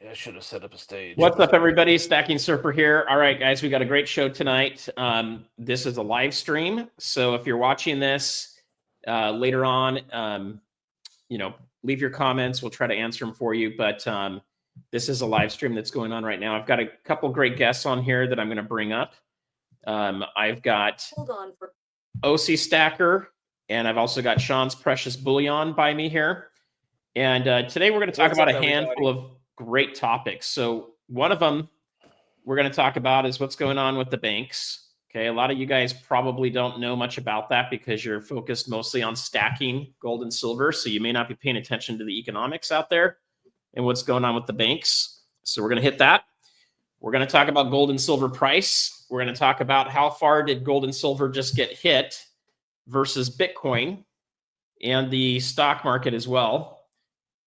Yeah, I should have set up a stage. What's up, everybody? Stacking Surfer here. All right, guys, we got a great show tonight. This is a live stream, so if you're watching this later on, leave your comments. We'll try to answer them for you. But this is a live stream that's going on right now. I've got a couple great guests on here that I'm going to bring up. I've got OC Stacker, and I've also got Sean's Precious Bullion by me here. And today we're going to talk about a handful of great topics. So one of them we're going to talk about is what's going on with the banks. Okay, a lot of you guys probably don't know much about that because you're focused mostly on stacking gold and silver. So you may not be paying attention to the economics out there and what's going on with the banks. So we're going to hit that. We're going to talk about gold and silver price. We're going to talk about how far did gold and silver just get hit versus Bitcoin and the stock market as well.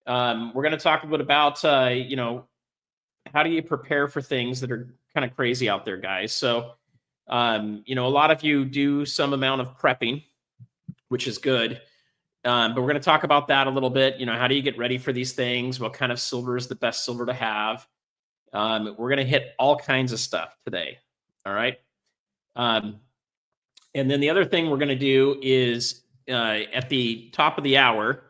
We're going to talk a bit about, how do you prepare for things that are kind of crazy out there, guys? So, a lot of you do some amount of prepping, which is good. But we're going to talk about that a little bit. How do you get ready for these things? What kind of silver is the best silver to have? We're going to hit all kinds of stuff today. All right. And then the other thing we're going to do is at the top of the hour,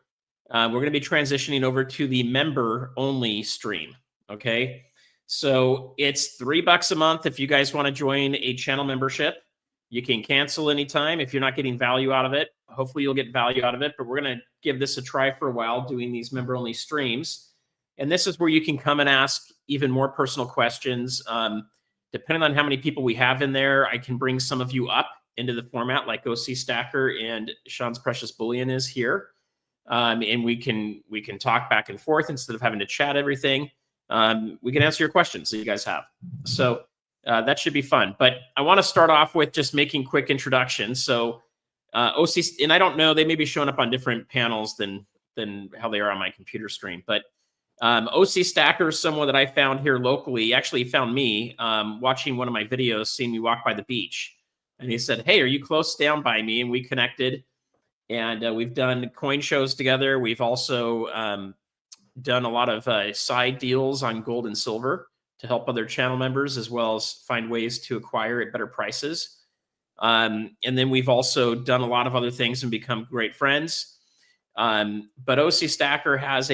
we're going to be transitioning over to the member-only stream, okay? So it's $3 a month if you guys want to join a channel membership. You can cancel anytime if you're not getting value out of it. Hopefully you'll get value out of it, but we're going to give this a try for a while doing these member-only streams. And this is where you can come and ask even more personal questions. Depending on how many people we have in there, I can bring some of you up into the format like OC Stacker and Sean's Precious Bullion is here. And we can talk back and forth instead of having to chat everything. We can answer your questions that you guys have. So that should be fun. But I want to start off with just making quick introductions. So OC, and I don't know, they may be showing up on different panels than how they are on my computer screen. But OC Stacker is someone that I found here locally. He actually found me watching one of my videos, seeing me walk by the beach. And he said, hey, are you close down by me? And we connected. And we've done coin shows together. We've also done a lot of side deals on gold and silver to help other channel members, as well as find ways to acquire at better prices. And then we've also done a lot of other things and become great friends. But OC Stacker has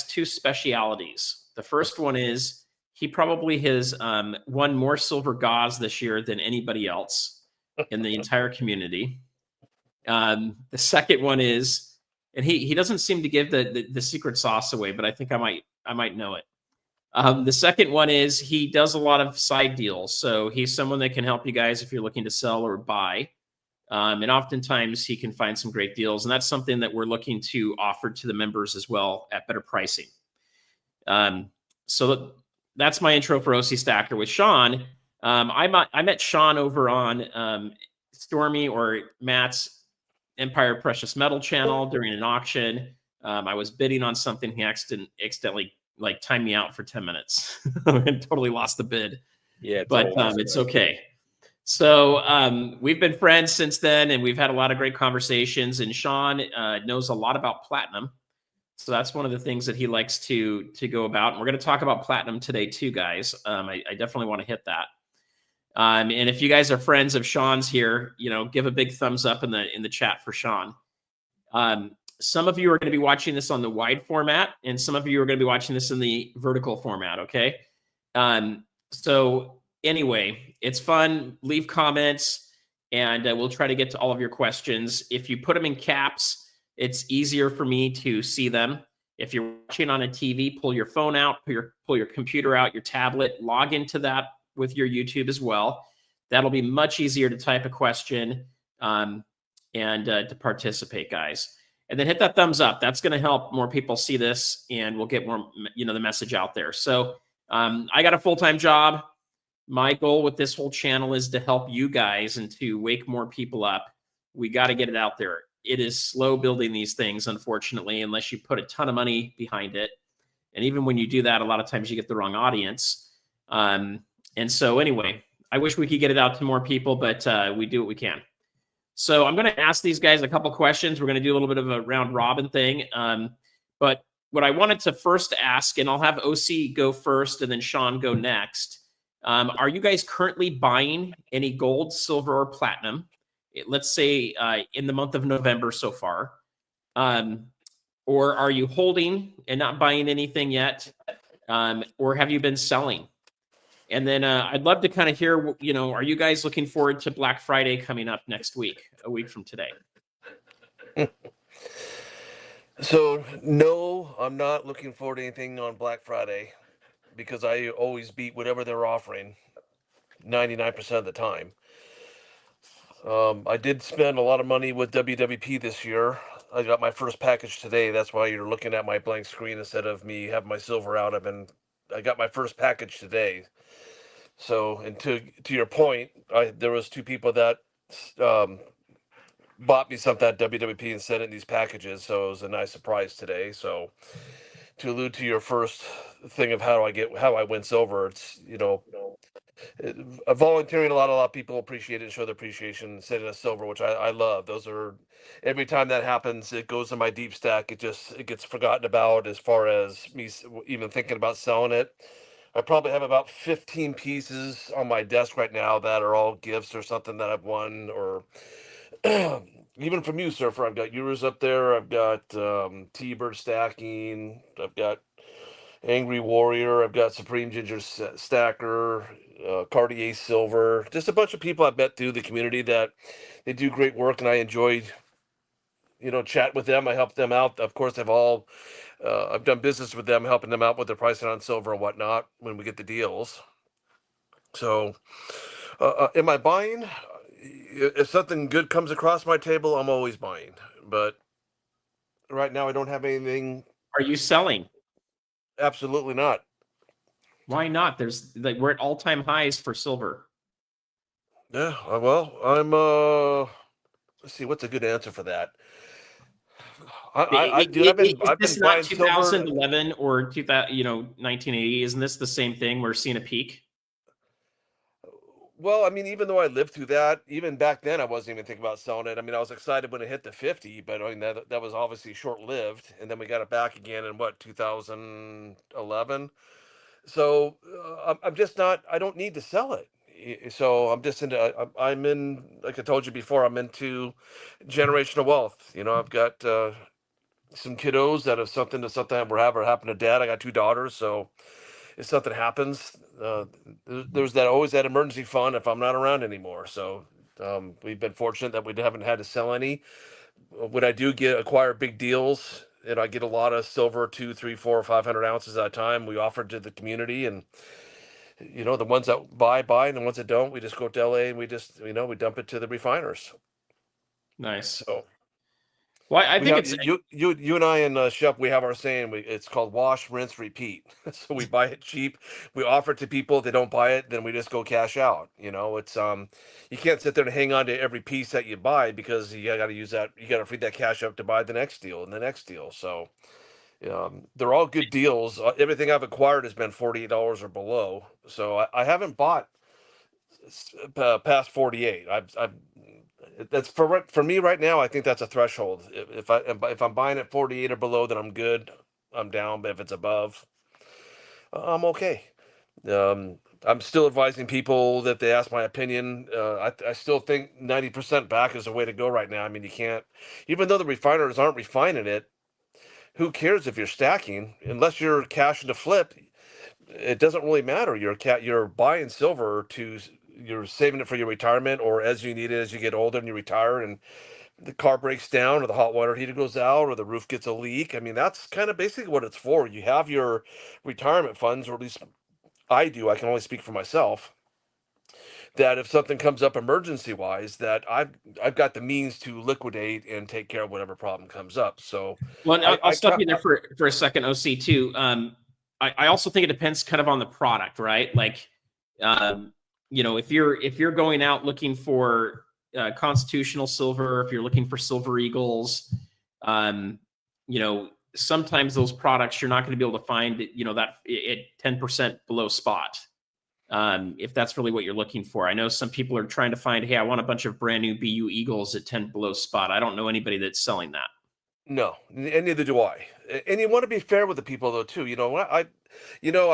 two specialities. The first one is he probably has won more silver GAWS this year than anybody else in the entire community. The second one is, and he doesn't seem to give the secret sauce away, but I think I might know it. The second one is he does a lot of side deals. So he's someone that can help you guys if you're looking to sell or buy. And oftentimes he can find some great deals. And that's something that we're looking to offer to the members as well at better pricing. So that's my intro for OC Stacker. With Sean, I met Sean over on Stormy or Matt's Empire Precious Metal channel during an auction. I was bidding on something. He accidentally timed me out for 10 minutes and totally lost the bid. Yeah, but it's okay. So we've been friends since then, and we've had a lot of great conversations. And Sean knows a lot about platinum, so that's one of the things that he likes to go about. And we're going to talk about platinum today too, guys. I definitely want to hit that. And if you guys are friends of Sean's here, give a big thumbs up in the chat for Sean. Some of you are going to be watching this on the wide format, and some of you are going to be watching this in the vertical format. Okay. So anyway, it's fun. Leave comments, and we'll try to get to all of your questions. If you put them in caps, it's easier for me to see them. If you're watching on a TV, pull your phone out, pull your computer out, your tablet, log into that with your YouTube as well. That'll be much easier to type a question and to participate, guys. And then hit that thumbs up. That's going to help more people see this, and we'll get more, the message out there. So I got a full-time job. My goal with this whole channel is to help you guys and to wake more people up. We got to get it out there. It is slow building these things, unfortunately, unless you put a ton of money behind it. And even when you do that, a lot of times you get the wrong audience. And so anyway, I wish we could get it out to more people, but we do what we can. So I'm going to ask these guys a couple questions. We're going to do a little bit of a round robin thing. But what I wanted to first ask, and I'll have OC go first and then Sean go next. Are you guys currently buying any gold, silver, or platinum? Let's say in the month of November so far. Or are you holding and not buying anything yet? Or have you been selling? And then I'd love to kind of hear, are you guys looking forward to Black Friday coming up next week, a week from today? So, no, I'm not looking forward to anything on Black Friday because I always beat whatever they're offering 99% of the time. I did spend a lot of money with WWP this year. I got my first package today. That's why you're looking at my blank screen instead of me having my silver out. I got my first package today. So, and to your point, there was two people that um, bought me something at WWP and sent it in these packages. So it was a nice surprise today. So to allude to your first thing of how I win silver, it's volunteering. A lot of people appreciate it and show their appreciation, sending us silver, which I love. Those are every time that happens, it goes in my deep stack. It gets forgotten about as far as me even thinking about selling it. I probably have about 15 pieces on my desk right now that are all gifts or something that I've won, or even from you, Surfer. I've got yours up there. I've got T-Bird stacking. I've got Angry Warrior. I've got Supreme Ginger Stacker, Cartier Silver. Just a bunch of people I've met through the community that they do great work, and I enjoyed, chat with them. I help them out. Of course, I've done business with them, helping them out with their pricing on silver and whatnot when we get the deals. So, am I buying? If something good comes across my table, I'm always buying. But right now, I don't have anything. Are you selling? Absolutely not. Why not? We're at all-time highs for silver. Yeah, well, I'm let's see, what's a good answer for that? Dude, I've Is been this not buying silver. 2011 or 1980? Isn't this the same thing? We're seeing a peak. Well, I mean, even though I lived through that, even back then, I wasn't even thinking about selling it. I mean, I was excited when it hit the 50, but I mean that was obviously short lived, and then we got it back again in what 2011. So I'm just not. I don't need to sell it. So I'm just into. I'm in. Like I told you before, I'm into generational wealth. I've got some kiddos that have something whatever happened to dad. I got two daughters, so if something happens, there's always that emergency fund if I'm not around anymore. So we've been fortunate that we haven't had to sell any. When I do acquire big deals, and I get a lot of silver, 2, 3, 4, or 500 ounces at a time, we offer it to the community, and the ones that buy, and the ones that don't, we just go to LA and we just we dump it to the refiners. Nice. So. Well, I think it's you and I and Shep. We have our saying. It's called wash, rinse, repeat. So we buy it cheap. We offer it to people. If they don't buy it, then we just go cash out. It's you can't sit there and hang on to every piece that you buy because you got to use that. You got to free that cash up to buy the next deal and the next deal. So they're all good deals. Everything I've acquired has been $48 or below. So I haven't bought past 48. That's for me right now. I think that's a threshold. If I'm buying at 48 or below, then I'm good. I'm down, but if it's above, I'm okay. I'm still advising people that they ask my opinion. I still think 90% back is the way to go right now. I mean, you can't, even though the refiners aren't refining it. Who cares if you're stacking? Unless you're cashing to flip, it doesn't really matter. You're buying silver you're saving it for your retirement, or as you need it as you get older and you retire and the car breaks down or the hot water heater goes out or the roof gets a leak. I mean, that's kind of basically what it's for. You have your retirement funds, or at least I do. I can only speak for myself. That if something comes up emergency wise, that I've got the means to liquidate and take care of whatever problem comes up. So, well, I'll stop you there for a second, OC too. I also think it depends kind of on the product, right? Like, if you're going out looking for constitutional silver, if you're looking for silver eagles, sometimes those products you're not going to be able to find, that at 10% below spot. If that's really what you're looking for. I know some people are trying to find, hey, I want a bunch of brand new BU Eagles at 10 below spot. I don't know anybody that's selling that. No, and neither do I. and you want to be fair with the people though too. I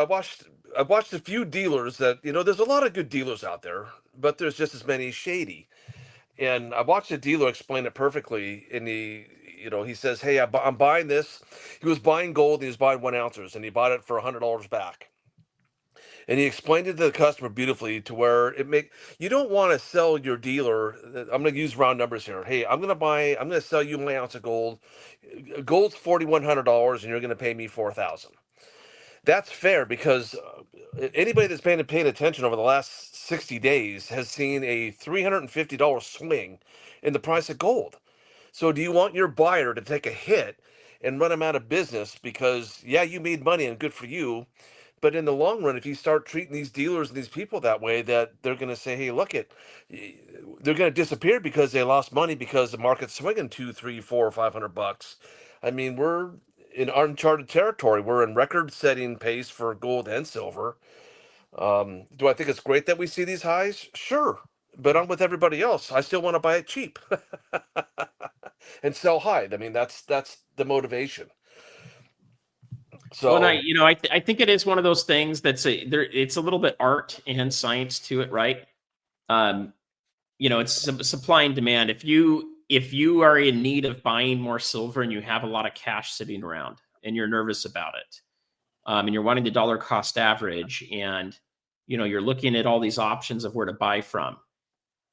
watched a few dealers that, there's a lot of good dealers out there, but there's just as many shady. And I watched a dealer explain it perfectly. And he says, "Hey, I'm buying this." He was buying gold. He was buying 1 ounces, and he bought it for $100 back. And he explained it to the customer beautifully to where you don't want to sell your dealer. I'm going to use round numbers here. Hey, I'm going to sell you 1 ounce of gold. Gold's $4,100, and you're going to pay me 4,000. That's fair because anybody that's paying attention over the last 60 days has seen a $350 swing in the price of gold. So do you want your buyer to take a hit and run them out of business because, yeah, you made money and good for you, but in the long run, if you start treating these dealers and these people that way, that they're going to say, "Hey, look they're going to disappear because they lost money because the market's swinging 2, 3, 4, or $500." I mean, we're in uncharted territory. We're in record-setting pace for gold and silver. Do I think it's great that we see these highs? Sure, but I'm with everybody else. I still want to buy it cheap and sell high. I mean, that's the motivation. Well, and So I think it is one of those things it's a little bit art and science to it, right? It's supply and demand. If you are in need of buying more silver and you have a lot of cash sitting around and you're nervous about it, and you're wanting the dollar cost average, and you're looking at all these options of where to buy from,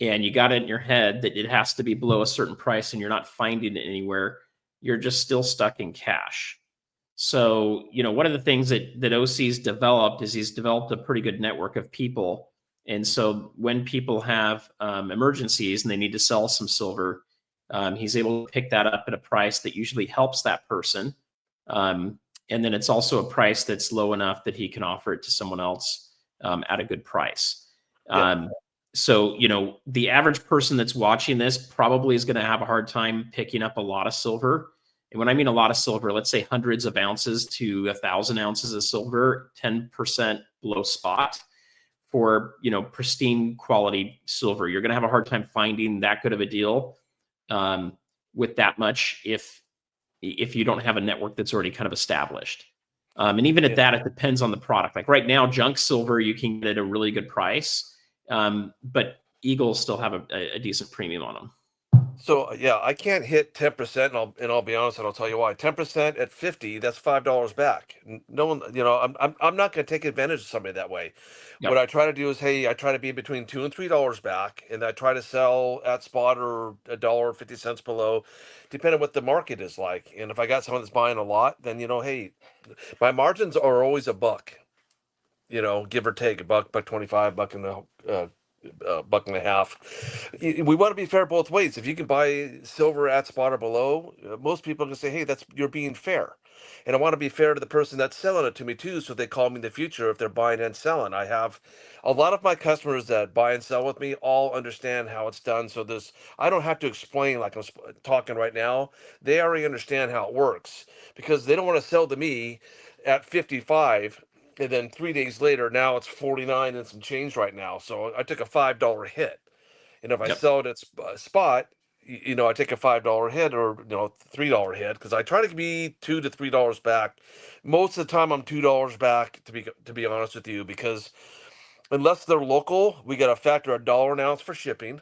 and you got it in your head that it has to be below a certain price and you're not finding it anywhere, you're just still stuck in cash. So, one of the things that OC's developed is he's developed a pretty good network of people. And so when people have emergencies and they need to sell some silver, he's able to pick that up at a price that usually helps that person. And then it's also a price that's low enough that he can offer it to someone else at a good price. yeah. So, the average person that's watching this probably is going to have a hard time picking up a lot of silver. And when I mean a lot of silver, let's say hundreds of ounces to 1,000 ounces of silver, 10% below spot for, pristine quality silver. You're going to have a hard time finding that good of a deal with that much if you don't have a network that's already kind of established. And even at that, it depends on the product. Like right now, junk silver, you can get at a really good price, but Eagles still have a decent premium on them. So yeah, I can't hit 10%, and I'll be honest, and I'll tell you why. 10% at 50, that's $5 back. No one, I'm not going to take advantage of somebody that way. Yep. What I try to do is, hey, I try to be between $2 and $3 back, and I try to sell at spot or $1.50 below, depending on what the market is like. And if I got someone that's buying a lot, then hey, my margins are always a buck. Give or take buck 25, buck and buck and a half. We want to be fair both ways. If you can buy silver at spot or below, most people can say, "Hey, you're being fair." And I want to be fair to the person that's selling it to me too, so they call me in the future if they're buying and selling. I have a lot of my customers that buy and sell with me all understand how it's done. So I don't have to explain like I'm talking right now. They already understand how it works because they don't want to sell to me at 55. And then 3 days later, now it's 49 and some change right now. So I took a $5 hit. And if I sell it at spot, I take a $5 hit or $3 hit because I try to be $2 to $3 back. Most of the time, I'm $2 back to be honest with you, because unless they're local, we got to factor $1 an ounce for shipping,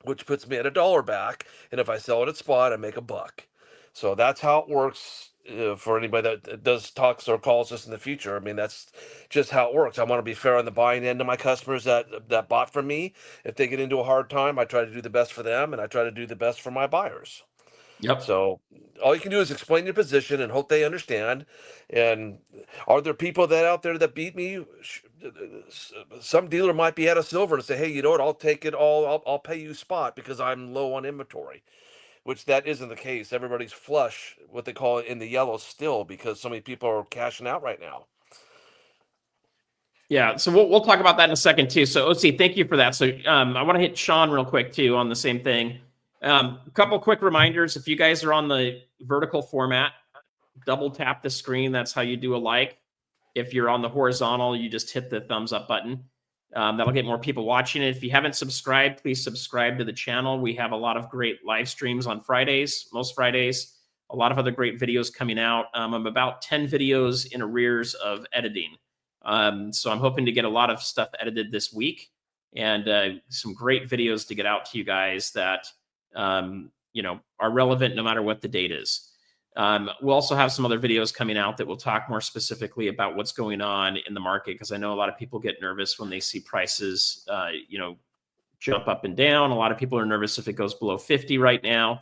which puts me at $1 back. And if I sell it at spot, I make a buck. So that's how it works. For anybody that does talks or calls us in the future, I mean, that's just how it works. I want to be fair on the buying end of my customers that bought from me. If they get into a hard time, I try to do the best for them, and I try to do the best for my buyers. Yep. So all you can do is explain your position and hope they understand. And are there people that out there that beat me? Some dealer might be out of silver and say, "Hey, you know what? I'll take it all. I'll pay you spot because I'm low on inventory." Which that isn't the case. Everybody's flush, what they call it, in the yellow still, because so many people are cashing out right now. Yeah, so we'll talk about that in a second too. So OC, thank you for that. So I want to hit Sean real quick too on the same thing. A couple quick reminders. If you guys are on the vertical format, double tap the screen. That's how you do a like. If you're on the horizontal, you just hit the thumbs up button. That'll get more people watching it. If you haven't subscribed, please subscribe to the channel. We have a lot of great live streams on Fridays, most Fridays. a lot of other great videos coming out. I'm about 10 videos in arrears of editing. So I'm hoping to get a lot of stuff edited this week, and some great videos to get out to you guys that, are relevant no matter what the date is. We'll also have some other videos coming out that will talk more specifically about what's going on in the market, because I know a lot of people get nervous when they see prices, jump up and down. A lot of people are nervous if it goes below 50 right now.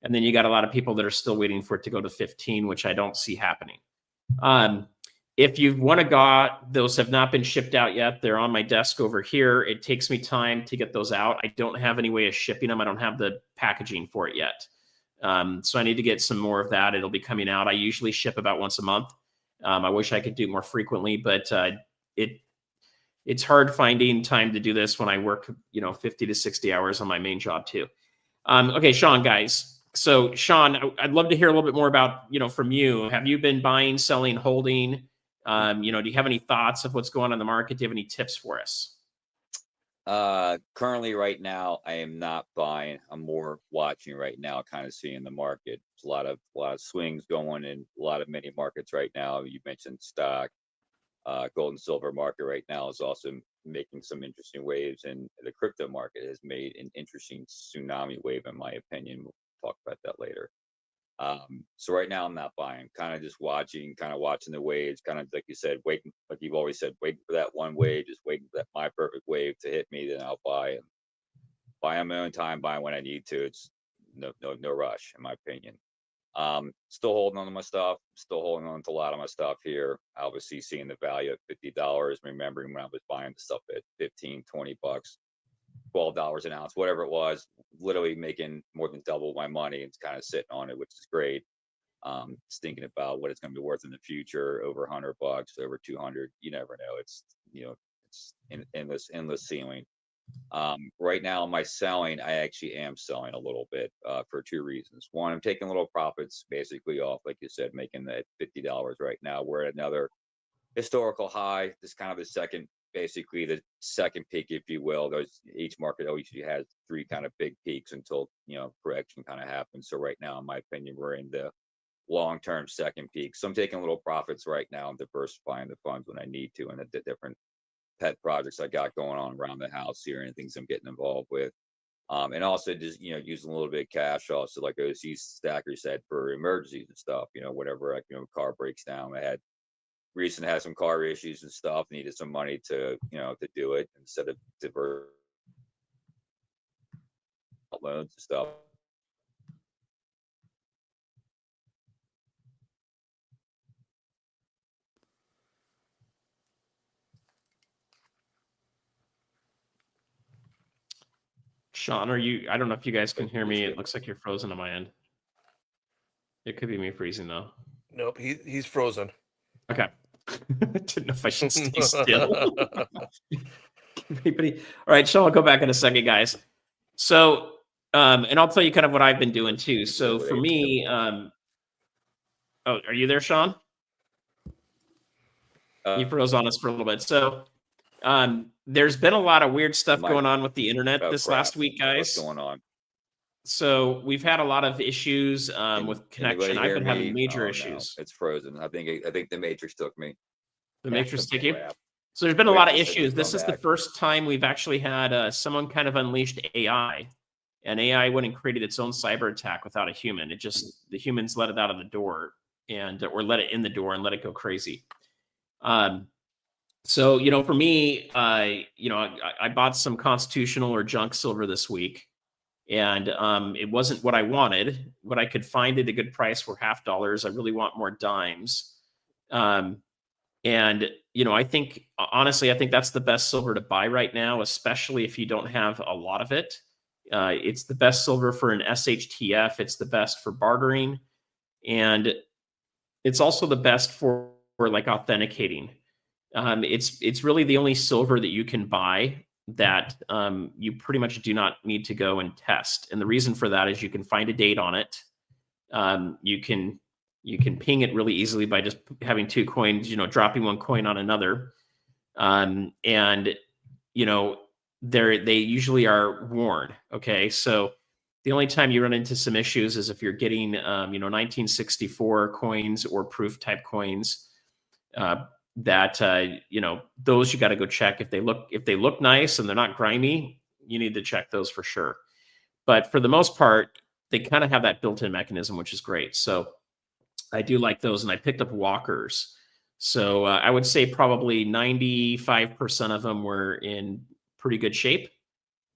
And then you got a lot of people that are still waiting for it to go to 15, which I don't see happening. If you want to got, those have not been shipped out yet. They're on my desk over here. It takes me time to get those out. I don't have any way of shipping them. I don't have the packaging for it yet. So I need to get some more of that. It'll be coming out. I usually ship about once a month. I wish I could do more frequently, but it's hard finding time to do this when I work, 50 to 60 hours on my main job too. Okay, Sean, guys. So Sean, I'd love to hear a little bit more about, from you. Have you been buying, selling, holding? Do you have any thoughts of what's going on in the market? Do you have any tips for us? Currently right now, I am not buying. I'm more watching right now, kind of seeing the market. There's a lot of swings going in a lot of many markets right now. You mentioned stock, gold and silver market right now is also making some interesting waves, and the crypto market has made an interesting tsunami wave, in my opinion. We'll talk about that later. So right now I'm not buying, kind of just watching the waves, kind of like you said, waiting, like you've always said, waiting for that one wave, just waiting for that my perfect wave to hit me, then I'll buy and buy on my own time, buy when I need to. It's no rush, in my opinion. Still holding on to my stuff, still holding on to a lot of my stuff here. Obviously seeing the value at $50, remembering when I was buying the stuff at 15, 20 bucks. $12 an ounce, whatever it was, literally making more than double my money. It's kind of sitting on it, which is great. Just thinking about what it's going to be worth in the future, over $100, over 200. You never know. It's endless ceiling. Right now, my selling, I actually am selling a little bit for two reasons. One, I'm taking little profits basically off, like you said, making that $50 right now. We're at another historical high. This kind of basically the second peak, if you will. Each market always has three kind of big peaks until correction kind of happens. So right now, in my opinion, we're in the long-term second peak. So I'm taking little profits right now. I'm diversifying the funds when I need to, and the different pet projects I got going on around the house here, and things I'm getting involved with. And also just using a little bit of cash also, like OC Stacker said, for emergencies and stuff. Whatever, like car breaks down. I recently had some car issues and stuff, needed some money to to do it, instead of divert loans and stuff. Sean, I don't know if you guys can hear me. It looks like you're frozen on my end. It could be me freezing though. Nope, he's frozen. Okay. Didn't know if I should stay still. All right, Sean, I'll go back in a second, guys. So, and I'll tell you kind of what I've been doing too. So for me, oh, are you there, Sean? You froze on us for a little bit. So, there's been a lot of weird stuff going on with the internet this last week, guys. What's going on? So we've had a lot of issues with connection. I've been having major issues. No, it's frozen. I think the Matrix took me. The Matrix took you? So there's been a lot of issues. This is the first time we've actually had someone kind of unleashed AI, and AI went and created its own cyber attack without a human. The humans let it out of the door, or let it in the door and let it go crazy. So, for me, I bought some constitutional or junk silver this week, and it wasn't what I wanted. What I could find at a good price were $half. I really want more dimes. And, I think, honestly, I think that's the best silver to buy right now, especially if you don't have a lot of it. It's the best silver for an SHTF. It's the best for bartering. And it's also the best for like authenticating. It's really the only silver that you can buy that you pretty much do not need to go and test. And the reason for that is you can find a date on it. You can ping it really easily by just having two coins, dropping one coin on another. And they usually are worn. Okay. So The only time you run into some issues is if you're getting, 1964 coins or proof type coins. Those you got to go check if they look nice and they're not grimy. You need to check those for sure. But for the most part, they kind of have that built-in mechanism, which is great. So I do like those, and I picked up walkers. So I would say probably 95% of them were in pretty good shape.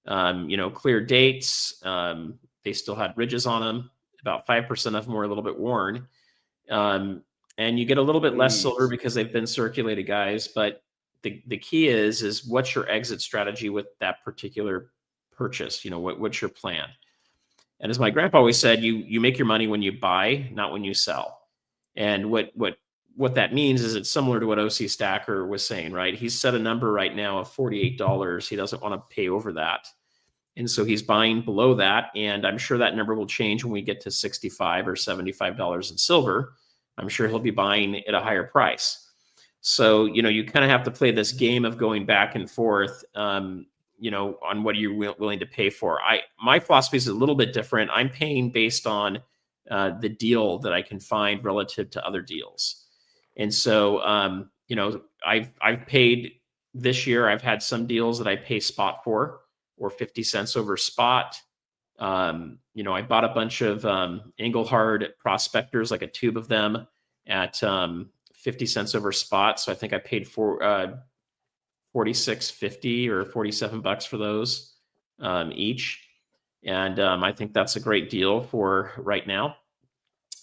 Clear dates. They still had ridges on them. About 5% of them were a little bit worn. And you get a little bit less silver because they've been circulated, guys. But the key is what's your exit strategy with that particular purchase? What's your plan? And as my grandpa always said, you make your money when you buy, not when you sell. And what that means is it's similar to what OC Stacker was saying, right? He's set a number right now of $48. He doesn't want to pay over that. And so he's buying below that. And I'm sure that number will change when we get to $65 or $75 in silver. I'm sure he'll be buying at a higher price. So, you kind of have to play this game of going back and forth, on what you're willing to pay for. My philosophy is a little bit different. I'm paying based on the deal that I can find relative to other deals. And so, I've paid this year. I've had some deals that I pay spot for, or 50 cents over spot. I bought a bunch of Engelhard prospectors, like a tube of them, at 50 cents over spot. So I think I paid for $46.50 or $47 for those each. And I think that's a great deal for right now.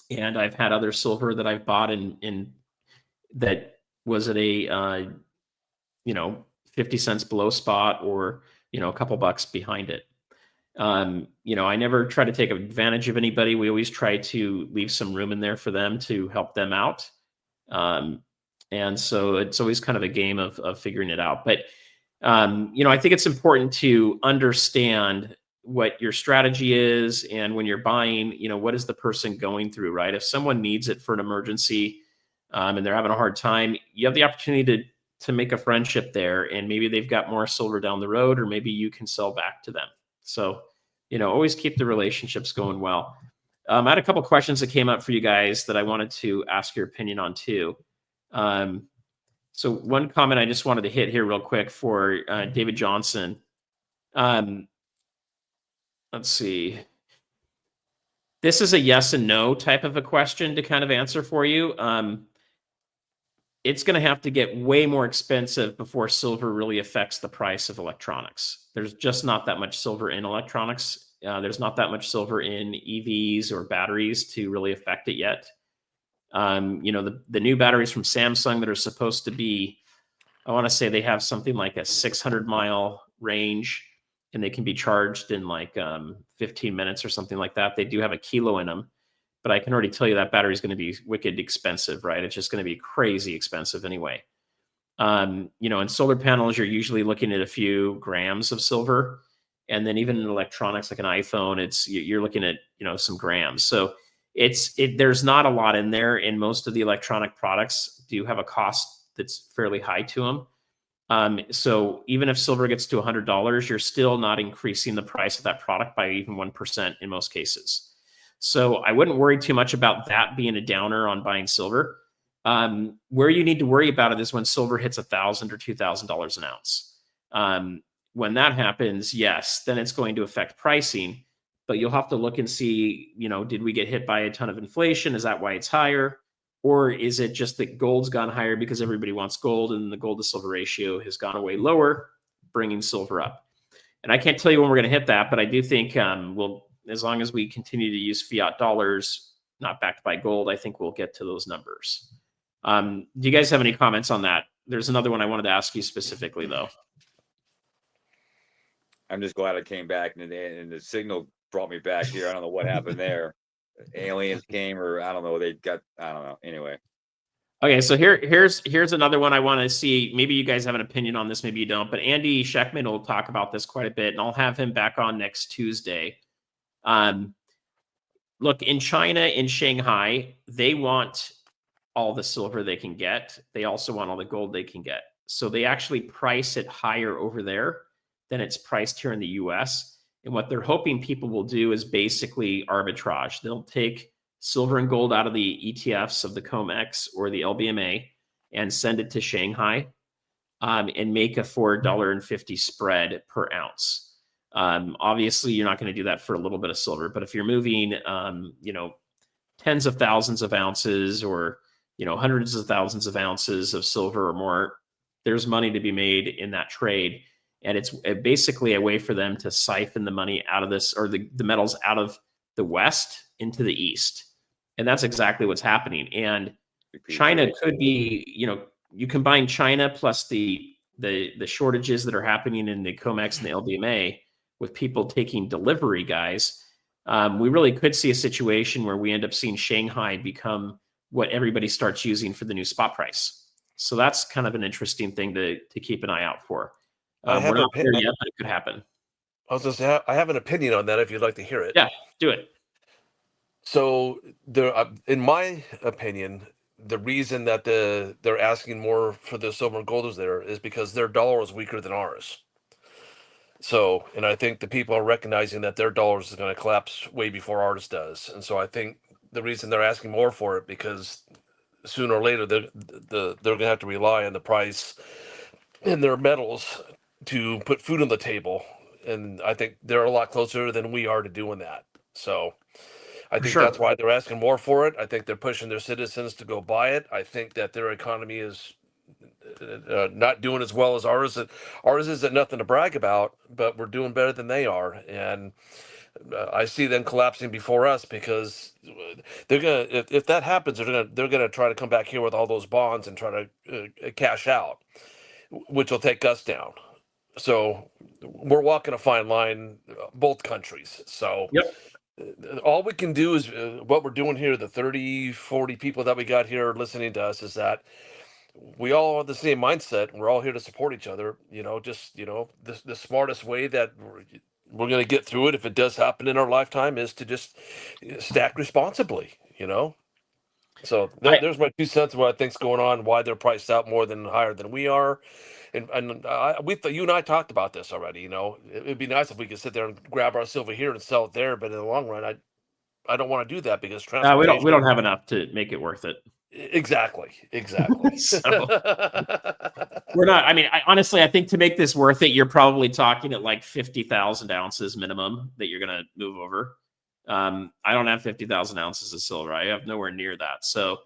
And I've had other silver that I've bought in that was at a 50 cents below spot, or a couple bucks behind it. I never try to take advantage of anybody. We always try to leave some room in there for them to help them out. And so it's always kind of a game of figuring it out. But, I think it's important to understand what your strategy is. And when you're buying, what is the person going through, right? If someone needs it for an emergency, and they're having a hard time, you have the opportunity to make a friendship there. And maybe they've got more silver down the road, or maybe you can sell back to them. So, always keep the relationships going well. I had a couple questions that came up for you guys that I wanted to ask your opinion on too. So one comment I just wanted to hit here real quick for David Johnson. Let's see. This is a yes and no type of a question to kind of answer for you. It's going to have to get way more expensive before silver really affects the price of electronics. There's just not that much silver in electronics. There's not that much silver in EVs or batteries to really affect it yet. The new batteries from Samsung that are supposed to be, I want to say they have something like a 600-mile range, and they can be charged in like 15 minutes or something like that. They do have a kilo in them. But I can already tell you that battery is going to be wicked expensive, right? It's just going to be crazy expensive anyway. In solar panels, you're usually looking at a few grams of silver. And then even in electronics, like an iPhone, you're looking at, some grams. So there's not a lot in there. And most of the electronic products do have a cost that's fairly high to them. So even if silver gets to $100, you're still not increasing the price of that product by even 1% in most cases. So I wouldn't worry too much about that being a downer on buying silver. Where you need to worry about it is when silver hits $1,000 or $2,000 an ounce. When that happens, yes, then it's going to affect pricing. But you'll have to look and see, did we get hit by a ton of inflation? Is that why it's higher? Or is it just that gold's gone higher because everybody wants gold and the gold to silver ratio has gone way lower, bringing silver up? And I can't tell you when we're going to hit that, but I do think as long as we continue to use fiat dollars, not backed by gold, I think we'll get to those numbers. Do you guys have any comments on that? There's another one I wanted to ask you specifically, though. I'm just glad I came back and the signal brought me back here. I don't know what happened there. Aliens came, or I don't know. I don't know. Anyway. Okay, so here's another one I want to see. Maybe you guys have an opinion on this, maybe you don't. But Andy Schectman will talk about this quite a bit, and I'll have him back on next Tuesday. Look, in China, in Shanghai, they want all the silver they can get. They also want all the gold they can get. So they actually price it higher over there than it's priced here in the US. And what they're hoping people will do is basically arbitrage. They'll take silver and gold out of the ETFs of the COMEX or the LBMA and send it to Shanghai and make a $4.50 spread per ounce. Obviously, you're not going to do that for a little bit of silver, but if you're moving, tens of thousands of ounces or, hundreds of thousands of ounces of silver or more, there's money to be made in that trade. And it's basically a way for them to siphon the money out of this, or the metals out of the West into the East. And that's exactly what's happening. And China could be, you combine China plus the shortages that are happening in the COMEX and the LBMA with people taking delivery, guys. We really could see a situation where we end up seeing Shanghai become what everybody starts using for the new spot price. So that's kind of an interesting thing to keep an eye out for. We're not there yet, but it could happen. I was going to say, I have an opinion on that if you'd like to hear it. Yeah, do it. So in my opinion, the reason that they're asking more for the silver and gold is because their dollar is weaker than ours. So, and I think the people are recognizing that their dollars is going to collapse way before ours does. And so I think the reason they're asking more for it, because sooner or later they're going to have to rely on the price in their metals to put food on the table. And I think they're a lot closer than we are to doing that. So I think that's why they're asking more for it. I think they're pushing their citizens to go buy it. I think that their economy is not doing as well as ours. Ours isn't nothing to brag about, but we're doing better than they are. And I see them collapsing before us, because they're gonna, if that happens, they're gonna try to come back here with all those bonds and try to cash out, which will take us down. So we're walking a fine line, both countries. So all we can do is what we're doing here, the 30, 40 people that we got here listening to us, is that we all have the same mindset. We're all here to support each other. The smartest way that we're going to get through it, if it does happen in our lifetime, is to just stack responsibly, So there's my 2 cents of what I think's going on, why they're priced out more than higher than we are. And you and I talked about this already. It'd be nice if we could sit there and grab our silver here and sell it there, but in the long run, I don't want to do that, because transportation. We don't have enough to make it worth it. Exactly. So we're not. I mean, honestly, I think to make this worth it, you're probably talking at like 50,000 ounces minimum that you're going to move over. I don't have 50,000 ounces of silver. I have nowhere near that. So,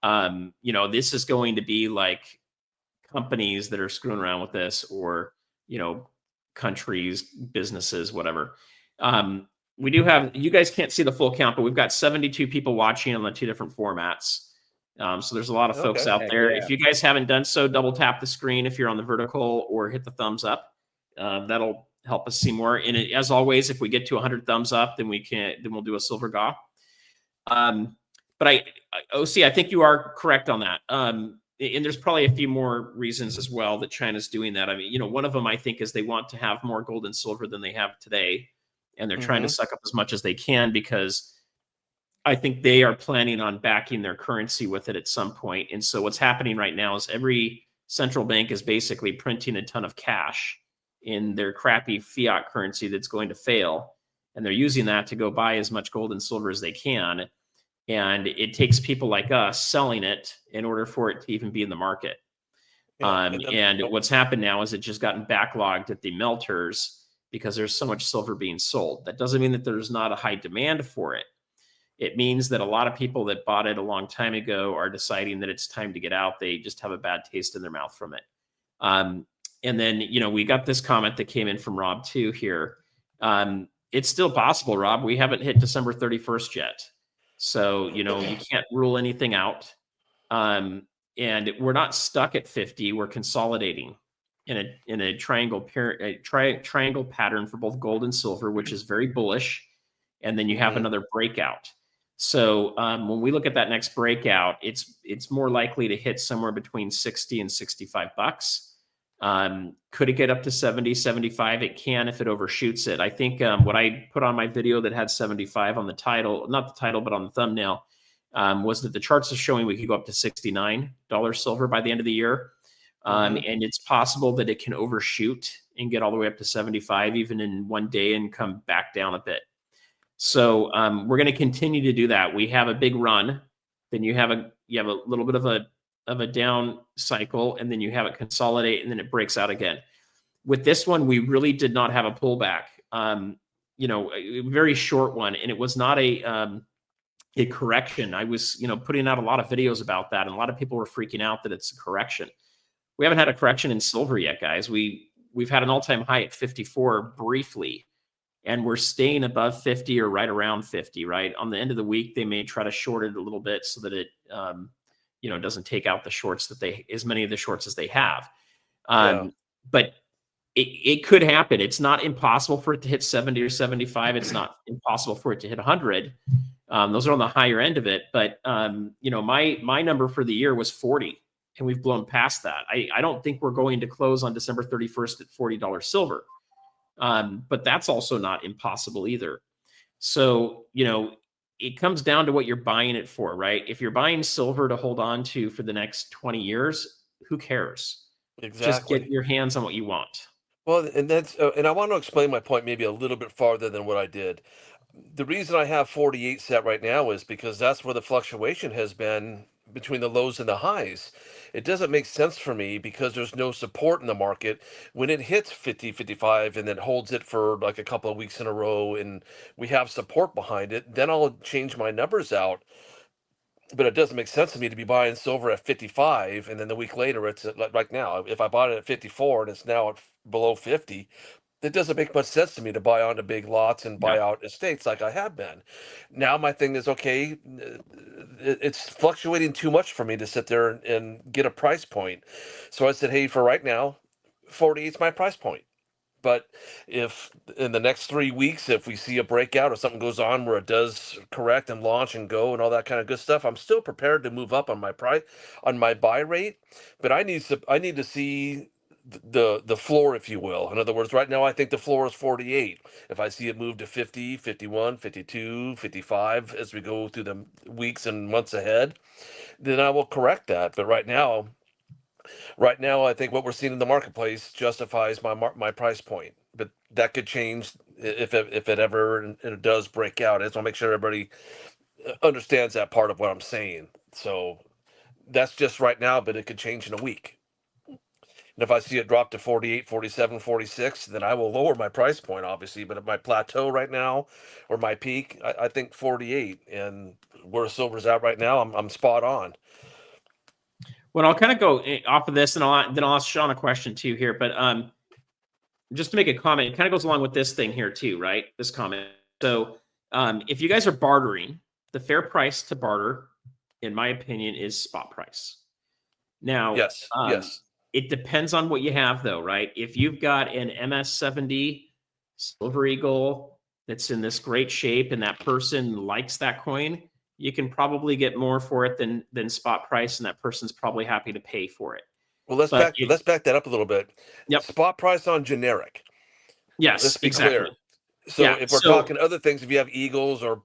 this is going to be like companies that are screwing around with this, or, countries, businesses, whatever. We do have, you guys can't see the full count, but we've got 72 people watching on the 2 different formats. So there's a lot of folks out there. Yeah. If you guys haven't done so, double tap the screen if you're on the vertical, or hit the thumbs up. That'll help us see more. And as always, if we get to 100 thumbs up, then we'll do a silver GAW. But OC, I think you are correct on that. And there's probably a few more reasons as well that China's doing that. I mean, one of them, I think, is they want to have more gold and silver than they have today. And they're trying to suck up as much as they can, because I think they are planning on backing their currency with it at some point. And so what's happening right now is every central bank is basically printing a ton of cash in their crappy fiat currency that's going to fail. And they're using that to go buy as much gold and silver as they can. And it takes people like us selling it in order for it to even be in the market. And what's happened now is it's just gotten backlogged at the melters because there's so much silver being sold. That doesn't mean that there's not a high demand for it. It means that a lot of people that bought it a long time ago are deciding that it's time to get out. They just have a bad taste in their mouth from it. And then, we got this comment that came in from Rob too here. It's still possible, Rob. We haven't hit December 31st yet. So, you can't rule anything out. And we're not stuck at 50. We're consolidating in a triangle pattern for both gold and silver, which is very bullish. And then you have another breakout. So when we look at that next breakout, it's more likely to hit somewhere between 60 and 65 bucks. Could it get up to 70, 75? It can if it overshoots it. I think what I put on my video that had 75 on the title, not the title, but on the thumbnail, was that the charts are showing we could go up to $69 silver by the end of the year. And it's possible that it can overshoot and get all the way up to 75 even in one day and come back down a bit. So we're going to continue to do that. We have a big run, then you have a little bit of a down cycle, and then you have it consolidate, and then it breaks out again. With this one, we really did not have a pullback. A very short one, and it was not a correction. I was, putting out a lot of videos about that, and a lot of people were freaking out that it's a correction. We haven't had a correction in silver yet, guys. We've had an all-time high at 54 briefly, and we're staying above 50 or right around 50, right? On the end of the week, they may try to short it a little bit so that it, doesn't take out the shorts as many of the shorts as they have. But it could happen. It's not impossible for it to hit 70 or 75. It's not impossible for it to hit 100. Those are on the higher end of it. But, my number for the year was 40, and we've blown past that. I don't think we're going to close on December 31st at $40 silver. But that's also not impossible either. So, it comes down to what you're buying it for, right? If you're buying silver to hold on to for the next 20 years, who cares? Exactly. Just get your hands on what you want. Well, and that's and I want to explain my point maybe a little bit farther than what I did. The reason I have 48 set right now is because that's where the fluctuation has been between the lows and the highs. It doesn't make sense for me because there's no support in the market. When it hits 50, 55 and then holds it for like a couple of weeks in a row and we have support behind it, then I'll change my numbers out. But it doesn't make sense to me to be buying silver at 55 and then the week later it's like now. If I bought it at 54 and it's now at below 50, it doesn't make much sense to me to buy onto big lots and buy out estates like I have been. Now my thing is, okay, it's fluctuating too much for me to sit there and get a price point. So I said, hey, for right now, 48 is my price point. But if in the next 3 weeks, if we see a breakout or something goes on where it does correct and launch and go and all that kind of good stuff, I'm still prepared to move up on my price, on my buy rate. But I need to see the floor, if you will. In other words, right now I think the floor is 48. If I see it move to 50, 51, 52, 55 as we go through the weeks and months ahead, then I will correct that. But right now I think what we're seeing in the marketplace justifies my price point. But that could change if it ever and it does break out. I just want to make sure everybody understands that part of what I'm saying. So that's just right now, but it could change in a week. And if I see it drop to 48, 47, 46, then I will lower my price point, obviously. But at my plateau right now, or my peak, I think 48. And where silver's at right now, I'm spot on. Well, I'll kind of go off of this, and then I'll ask Sean a question too here. But just to make a comment, it kind of goes along with this thing here too, right? This comment. So if you guys are bartering, the fair price to barter, in my opinion, is spot price. Now, yes. It depends on what you have, though, right? If you've got an MS70 Silver Eagle that's in this great shape and that person likes that coin, you can probably get more for it than spot price, and that person's probably happy to pay for it. Well, let's back that up a little bit. Yep. Spot price on generic. Yes, let's be exactly. clear. So Yeah, if we're talking other things, if you have Eagles or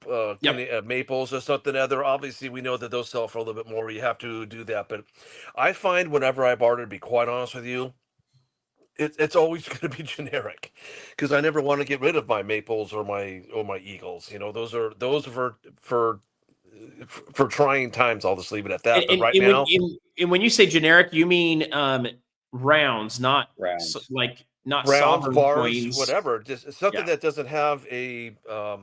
Maples or something other, obviously we know that those sell for a little bit more. You have to do that. But I find whenever I barter, to be quite honest with you, it's always going to be generic because I never want to get rid of my Maples or my Eagles. Those are for trying times. I'll just leave it at that. But right now, when you say generic, you mean rounds, not Rounds. not rounds, sovereign bars, coins. whatever. Just something that doesn't have a oh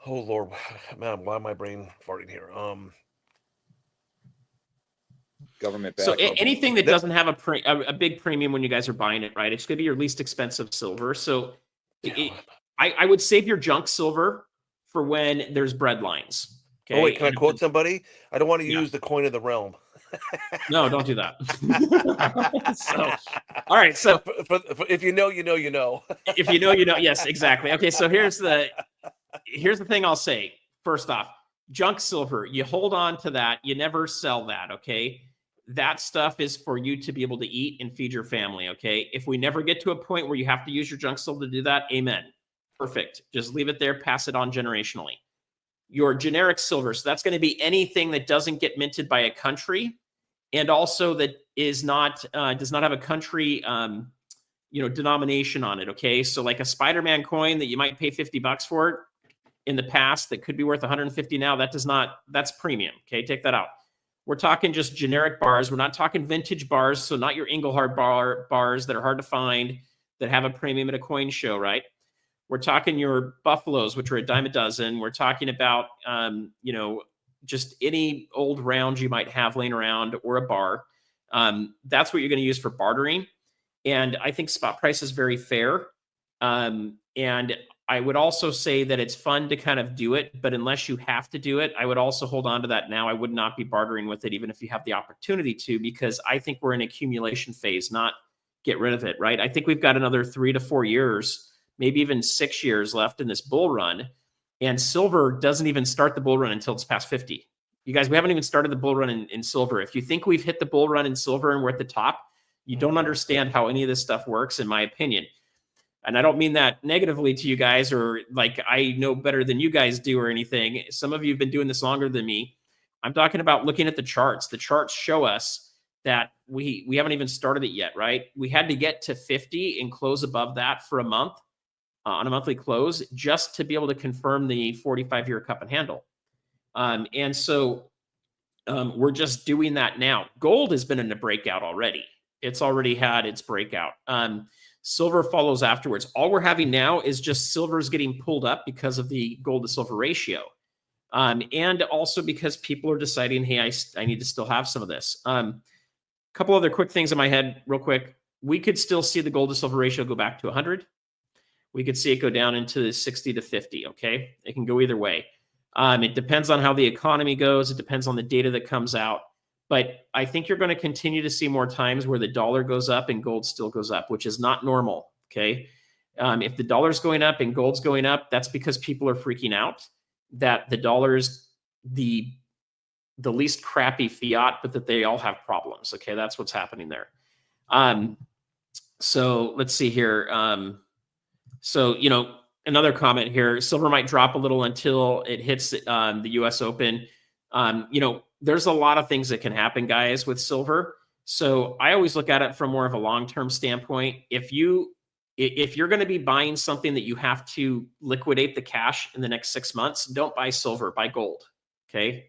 Lord, man, why am my brain farting here? Government. So anything that doesn't have a big premium when you guys are buying it, right? It's going to be your least expensive silver. So I would save your junk silver for when there's bread lines. Okay? Oh wait, can I quote somebody? I don't want to use the coin of the realm. No, don't do that. So, all right. So if you know, you know, you know. If you know, you know. Yes, exactly. Okay. So here's the thing I'll say. First off, junk silver, you hold on to that. You never sell that. Okay. That stuff is for you to be able to eat and feed your family. Okay. If we never get to a point where you have to use your junk silver to do that, amen. Perfect. Just leave it there. Pass it on generationally. Your generic silver. So that's going to be anything that doesn't get minted by a country and also that is not does not have a country denomination on it. Okay, so like a Spider-Man coin that you might pay $50 for it in the past that could be worth 150 now, that's premium. Okay, take that out. We're talking just generic bars. We're not talking vintage bars, so not your Engelhard bars that are hard to find that have a premium at a coin show, right? We're talking your Buffaloes, which are a dime a dozen. We're talking about just any old round you might have laying around or a bar. That's what you're going to use for bartering. And I think spot price is very fair. And I would also say that it's fun to kind of do it, but unless you have to do it, I would also hold on to that now. I would not be bartering with it, even if you have the opportunity to, because I think we're in accumulation phase, not get rid of it, right? I think we've got another 3 to 4 years, maybe even 6 years left in this bull run. And silver doesn't even start the bull run until it's past 50. You guys, we haven't even started the bull run in silver. If you think we've hit the bull run in silver and we're at the top, you don't understand how any of this stuff works, in my opinion. And I don't mean that negatively to you guys, or like I know better than you guys do or anything. Some of you have been doing this longer than me. I'm talking about looking at the charts. The charts show us that we haven't even started it yet, right? We had to get to 50 and close above that for a month on a monthly close just to be able to confirm the 45-year cup and handle. And so we're just doing that now. Gold has been in a breakout already. It's already had its breakout. Silver follows afterwards. All we're having now is just silver's getting pulled up because of the gold to silver ratio. And also because people are deciding, hey, I need to still have some of this. Couple other quick things in my head real quick. We could still see the gold to silver ratio go back to 100. We could see it go down into the 60 to 50, okay? It can go either way. It depends on how the economy goes. It depends on the data that comes out. But I think you're going to continue to see more times where the dollar goes up and gold still goes up, which is not normal, okay? If the dollar's going up and gold's going up, that's because people are freaking out that the dollar's the least crappy fiat, but that they all have problems, okay? That's what's happening there. So let's see here. So, another comment here, silver might drop a little until it hits the US Open. There's a lot of things that can happen, guys, with silver. So I always look at it from more of a long-term standpoint. If you're going to be buying something that you have to liquidate the cash in the next 6 months, don't buy silver, buy gold, okay?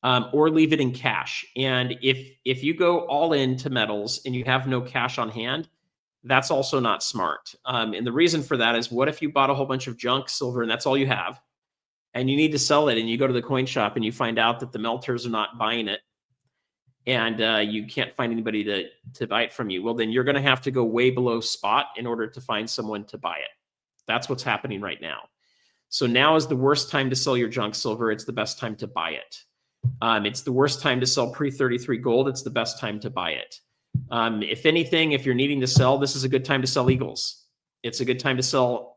Or leave it in cash. And if you go all into metals and you have no cash on hand, that's also not smart. And the reason for that is, what if you bought a whole bunch of junk silver and that's all you have, and you need to sell it, and you go to the coin shop and you find out that the melters are not buying it, and you can't find anybody to buy it from you? Well, then you're going to have to go way below spot in order to find someone to buy it. That's what's happening right now. So now is the worst time to sell your junk silver. It's the best time to buy it. It's the worst time to sell pre-33 gold. It's the best time to buy it. If anything, if you're needing to sell, this is a good time to sell Eagles. It's a good time to sell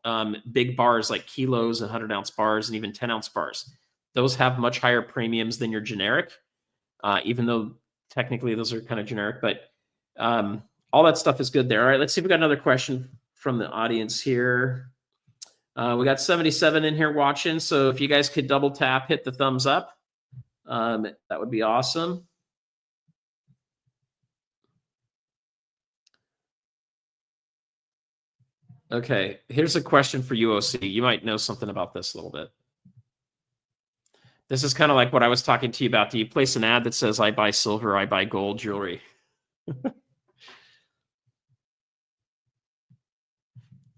big bars like kilos and 100-ounce bars and even 10-ounce bars. Those have much higher premiums than your generic, even though technically those are kind of generic. But all that stuff is good there. All right, let's see if we got another question from the audience here. We got 77 in here watching. So if you guys could double tap, hit the thumbs up, that would be awesome. Okay, here's a question for you, OC. You might know something about this a little bit. This is kind of like what I was talking to you about. Do you place an ad that says, I buy silver, I buy gold jewelry?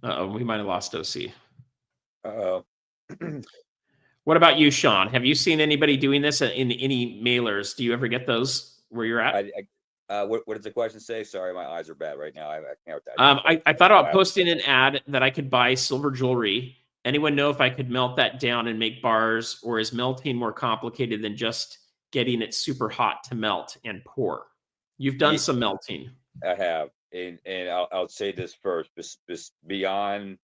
Uh-oh, we might have lost OC. Uh-oh. What about you, Sean? Have you seen anybody doing this in any mailers? Do you ever get those where you're at? What does the question say? Sorry, my eyes are bad right now. I thought about posting an ad that I could buy silver jewelry. Anyone know if I could melt that down and make bars, or is melting more complicated than just getting it super hot to melt and pour? You've done some melting. I have, and I'll say this first. This beyond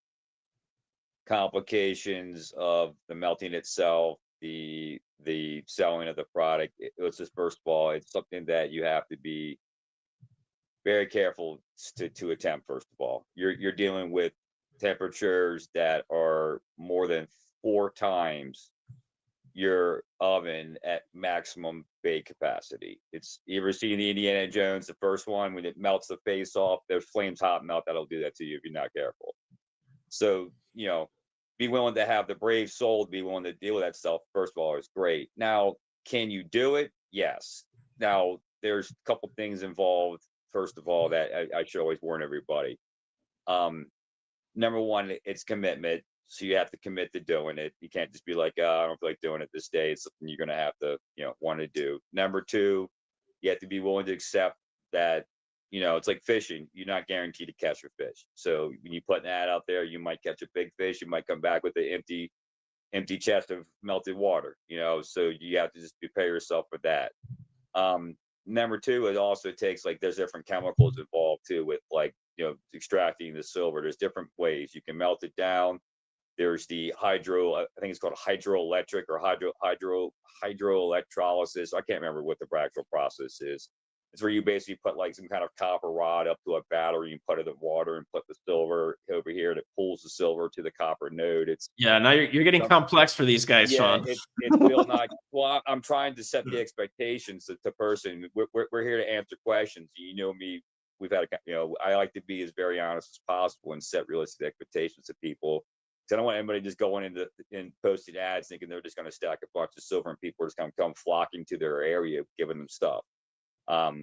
complications of the melting itself, the selling of the product, let's just first of all, it's something that you have to be very careful to attempt. First of all, you're dealing with temperatures that are more than 4 times your oven at maximum bake capacity. It's, you ever seen the Indiana Jones, the first one, when it melts the face off, those flames hot melt, that'll do that to you if you're not careful. So, you know, be willing to have the brave soul to be willing to deal with that stuff. First of all, is great. Now, can you do it? Yes. Now, there's a couple things involved. First of all, that I should always warn everybody. Number one, it's commitment. So you have to commit to doing it. You can't just be like, oh, I don't feel like doing it this day. It's something you're going to have to, you know, want to do. Number two, you have to be willing to accept that, you know, it's like fishing. You're not guaranteed to catch a fish. So when you put an ad out there, you might catch a big fish. You might come back with an empty chest of melted water, you know, so you have to just prepare yourself for that. Number two, it also takes, like, there's different chemicals involved too with, like, you know, extracting the silver. There's different ways you can melt it down. There's the hydro, I think it's called hydroelectric or hydroelectrolysis. I can't remember what the actual process is. It's where you basically put like some kind of copper rod up to a battery and put it in water and put the silver over here that pulls the silver to the copper node. It's, Yeah, now you're getting complex for these guys, yeah, Sean. it's real not. Well, I'm trying to set the expectations to the person. We're here to answer questions. You know me. We've had a, you know, I like to be as very honest as possible and set realistic expectations to people. So I don't want anybody just going into and posting ads thinking they're just going to stack a bunch of silver and people are just going to come flocking to their area, giving them stuff. Not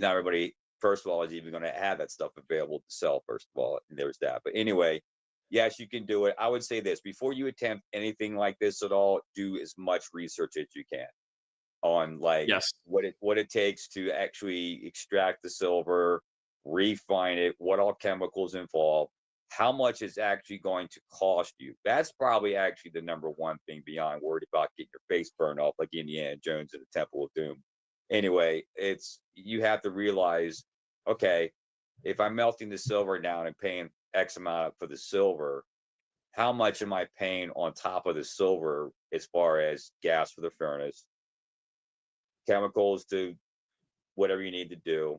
everybody, first of all, is even going to have that stuff available to sell. First of all, and there's that. But anyway, yes, you can do it. I would say this: before you attempt anything like this at all, do as much research as you can on, like, Yes. what it takes to actually extract the silver, refine it, what all chemicals involved, how much it's actually going to cost you. That's probably actually the number one thing beyond worried about getting your face burned off like Indiana Jones in the Temple of Doom. Anyway, it's, you have to realize, okay, if I'm melting the silver down and paying X amount for the silver, how much am I paying on top of the silver as far as gas for the furnace, chemicals to whatever you need to do,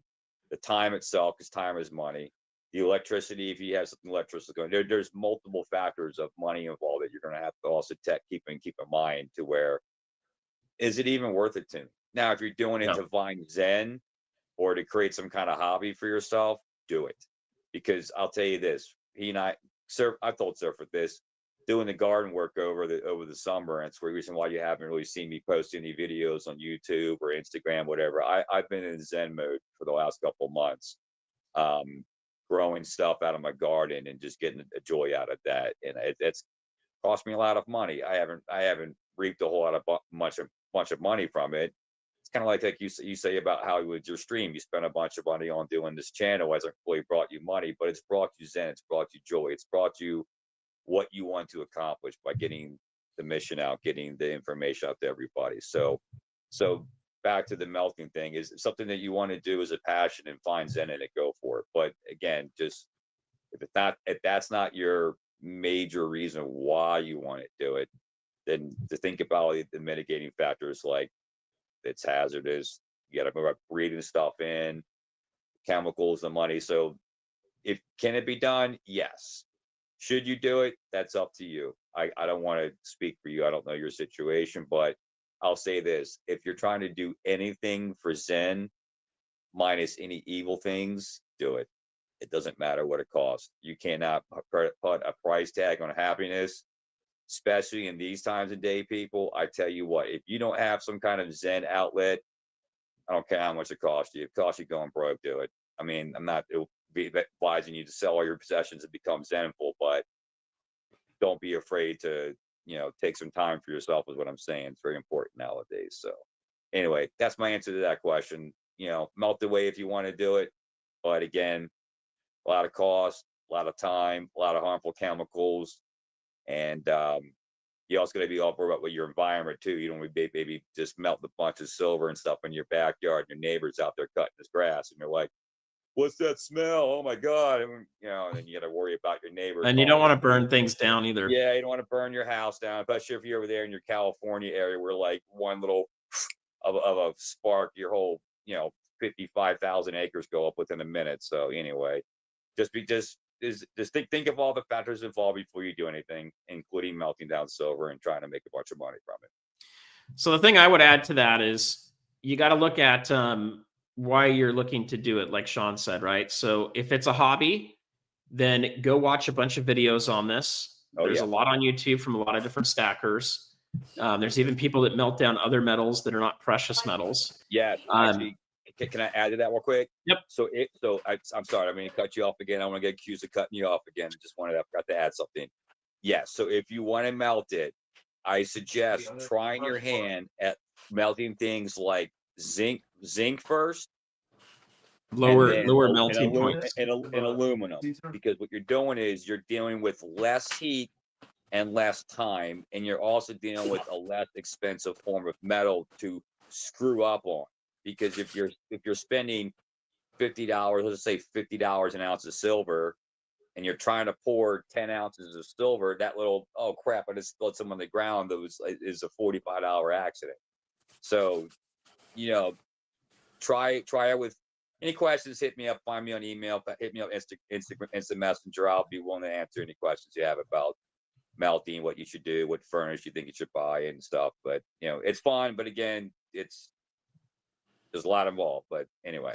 the time itself, because time is money, the electricity, if you have something electricity going, there's multiple factors of money involved that you're going to have to also keep in mind, to where, is it even worth it to me? Now, if you're doing it Yeah. to find Zen or to create some kind of hobby for yourself, do it. Because I'll tell you this, I've told Surfer this, doing the garden work over the summer, and it's the reason why you haven't really seen me post any videos on YouTube or Instagram, whatever. I've been in Zen mode for the last couple of months, growing stuff out of my garden and just getting a joy out of that. And it's cost me a lot of money. I haven't reaped a whole lot of much of money from it. It's kind of like you say about how with your stream, you spent a bunch of money on doing this channel. Hasn't really brought you money, but it's brought you Zen. It's brought you joy. It's brought you what you want to accomplish by getting the mission out, getting the information out to everybody. So back to the melting thing, is something that you want to do as a passion and find Zen in it, go for it. But again, just if that's not your major reason why you want to do it, then to think about the mitigating factors, like it's hazardous, you got to go about breathing stuff in, chemicals, the money. So can it be done? Yes. Should you do it? That's up to you. I don't want to speak for you. I don't know your situation, but I'll say this: if you're trying to do anything for Zen, minus any evil things, do it. It doesn't matter what it costs. You cannot put a price tag on happiness, especially in these times of day, people. I tell you what, if you don't have some kind of Zen outlet, I don't care how much it costs you. If it costs you going broke, do it. I mean, I'm not advising you to sell all your possessions and become Zenful, but don't be afraid to, take some time for yourself, is what I'm saying. It's very important nowadays. So anyway, that's my answer to that question. Melt away if you want to do it. But again, a lot of cost, a lot of time, a lot of harmful chemicals. And you also got to be all worried about your environment too. You don't want to maybe just melt a bunch of silver and stuff in your backyard. Your neighbor's out there cutting his grass, and you're like, "What's that smell? Oh my god!" And then you got to worry about your neighbors. And you don't want to burn things down either. Yeah, you don't want to burn your house down, especially if you're over there in your California area, where like one little of a spark, your whole 55,000 acres go up within a minute. So anyway, just just think of all the factors involved before you do anything, including melting down silver and trying to make a bunch of money from it. So the thing I would add to that is you got to look at why you're looking to do it, like Sean said, right? So if it's a hobby, then go watch a bunch of videos on this. There's a lot on YouTube from a lot of different stackers. There's even people that melt down other metals that are not precious metals. Yes, actually, can I add to that real quick? Yep. So I'm sorry, I mean to cut you off again. I want to get accused of cutting you off again. I forgot to add something. Yes, so if you want to melt it, I suggest trying your hand at melting things like zinc first. Lower melting points. And aluminum, because what you're doing is you're dealing with less heat and less time, and you're also dealing with a less expensive form of metal to screw up on. Because if you're spending $50, let's say $50 an ounce of silver, and you're trying to pour 10 ounces of silver, that little, oh crap, I just spilled some on the ground, is a $45 accident. So, try it with. Any questions, hit me up, find me on email, hit me up Instagram, Instant Messenger. I'll be willing to answer any questions you have about melting, what you should do, what furnace you think you should buy and stuff. But it's fun, but again, there's a lot involved. But anyway,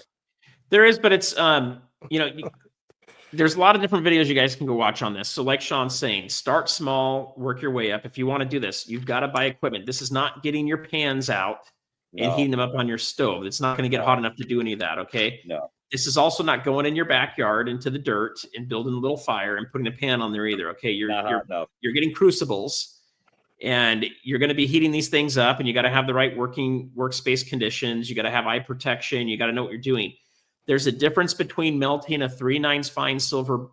there is, but it's there's a lot of different videos you guys can go watch on this. So like Sean's saying, start small, work your way up. If you want to do this, you've got to buy equipment. This is not getting your pans out and heating them up on your stove. It's not going to get hot enough to do any of that, okay? No. This is also not going in your backyard into the dirt and building a little fire and putting a pan on there either, okay? You're getting crucibles, and you're going to be heating these things up, and you got to have the right workspace conditions. You got to have eye protection. You got to know what you're doing. There's a difference between melting a 3/9 fine silver